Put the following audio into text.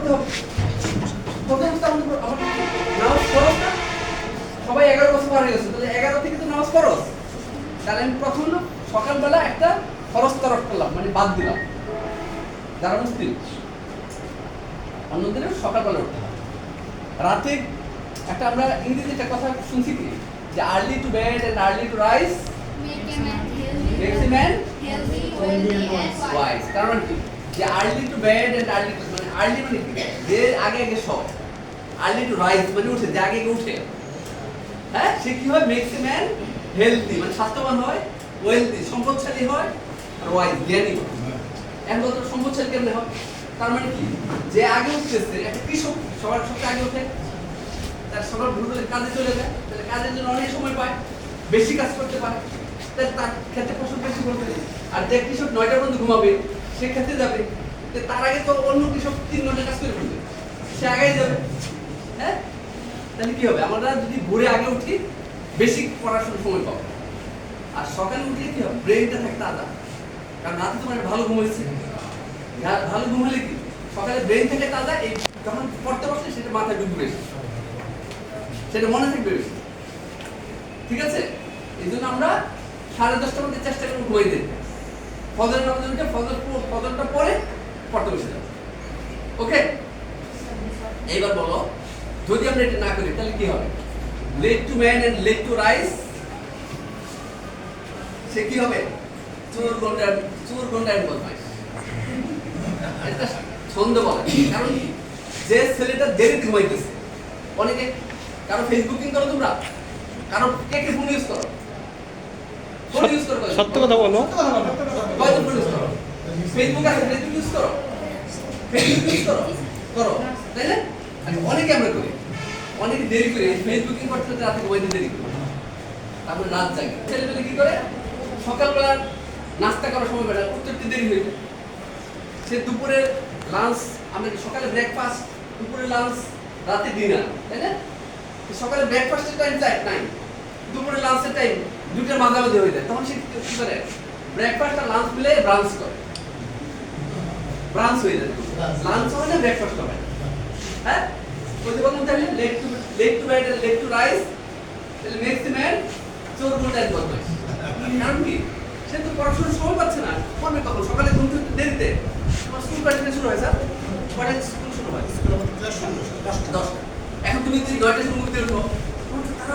পড়তে হবে। প্রথম অবস্থা আমার নামাজ ফরজ না, সবাই 11 বছর পার হয়ে গেছে, তাহলে 11 থেকে তো নামাজ ফরজ। তাহলে আমি প্রথম সকালবেলা একটা ফরজ তরফ করলাম, মানে বাদ দিলাম। যারা মুসলিম অন্যদিনের সকালবেলা উঠতে হবে। রাতে একটা আমরা ইংরেজিতে একটা কথা শুনছি কি, যে early to bed and early to rise makes a man wise. তার মানে কি, যে early to bed and early মানে আর্লি মানে কি, যে আগে আগে সব, আর্লি টু রাইজ মানে উঠে, যে আগে আগে উঠে, হ্যাঁ, সে কি হয়, মেক্স এ ম্যান হেলদি মানে স্বাস্থ্যবান হয়, ওয়েলদি সম্পদশালী হয়, আর ওয়াইজ জ্ঞানী হয়। এখন বলতো সম্পদশালী কেমনে হয়, তার মানে কি, যে আগে উঠতেছে, একটা কৃষক সবার সবচেয়ে আগে ওঠে, তার সবার ভুল করে কাজে চলে যায়, তাহলে কাজের জন্য অনেক সময় পায়, বেশি কাজ করতে পারে, তার ক্ষেত্রে ফসল বেশি করবে। আর যে কৃষক 9টা পর্যন্ত ঘুমাবে, সে খেতে যাবে, তার আগে তো অন্য কৃষক 3 ঘন্টা কাজ করে ফেলবে, সে আগেই যাবে। হ্যাঁ, তাহলে কি হবে, আমরা যদি ভোরে আগে উঠি বেশি পড়াশোনার সময় পাবো। আর সকালে উঠলে কি হবে, ব্রেনটা থাকে তাজা, কারণ রাতে তোমার ভালো ঘুম হয়েছে। ভালো ঘুম হলে কি, সকালে ব্রেন থেকে তাজা, এই যখন পড়তে বসলে সেটা মাথায় ঢুকবে বেশি, সেটা মনে থাকবে বেশি। ঠিক আছে, এই জন্য আমরা 10:30টার মধ্যে চেষ্টা করবো ঘুমাই দিতে, ফজরের নামাজে উঠে ফজরটা পরে পড়তে বসে যাবো। ওকে, এইবার বলো, যদি আমরা এটা না করি তাহলে কি হবে, late to man and late to rise, সে কি হবে, চোর গন্ডার বদমাইশ। এটা ছন্দ বলে, কারণ কি, যে ছেলেটা দেরিতে ঘুমাইতেছে, অনেকে, কারো ফেসবুকিং করো তোমরা, কারো কে কে ফোন ইউজ করো, ফোন ইউজ করো, সত্য কথা বলো, কয়জন ফোন ইউজ করো, ফেসবুক আছে, ফেসবুক ইউজ করো, ফেসবুক ইউজ করো, তাই না? অনেকে আমরা করি, অনেকে দেরি করে ফেসবুকিং করতে রাতে ঘুমাইতে দেরি করি, তারপরে রাত জাগে। ছেলেমেয়ে কি করে, সকালবেলা নাস্তা করার সময় বেলা উঠতে দেরি হয়ে যায়, সে দুপুরের লাঞ্চ, আমরা সকালে ব্রেকফাস্ট, দুপুরে লাঞ্চ, রাতে ডিনার, তাই না? সকালে ব্রেকফাস্টের টাইম 9, দুপুরে লাঞ্চের টাইম 2টার মাঝামাঝি হয়ে যায়, তখন সে কি করে, ব্রেকফাস্ট আর লাঞ্চ মিলে ব্রাঞ্চ করে, ব্রাঞ্চ হয়ে যায়, লাঞ্চ হয় না, ব্রেকফাস্ট হবে। হ্যাঁ, প্রতিবন্ধন তাহলে late to bed and late to rise, তাহলে মেক্স এ ম্যান চোর গন্ডার বদমাইশ। কারণ কি, সে তো পড়াশোনার সময় পাচ্ছে না, পড়বে কখন, সকালে ঘুম থেকে দেরিতে, তোমার স্কুল কয়টায় শুরু হয় স্যার, কয়টায় স্কুল শুরু হয়, 10টা। এখন তুমি যদি 9টায় ঘুম থেকে উঠো,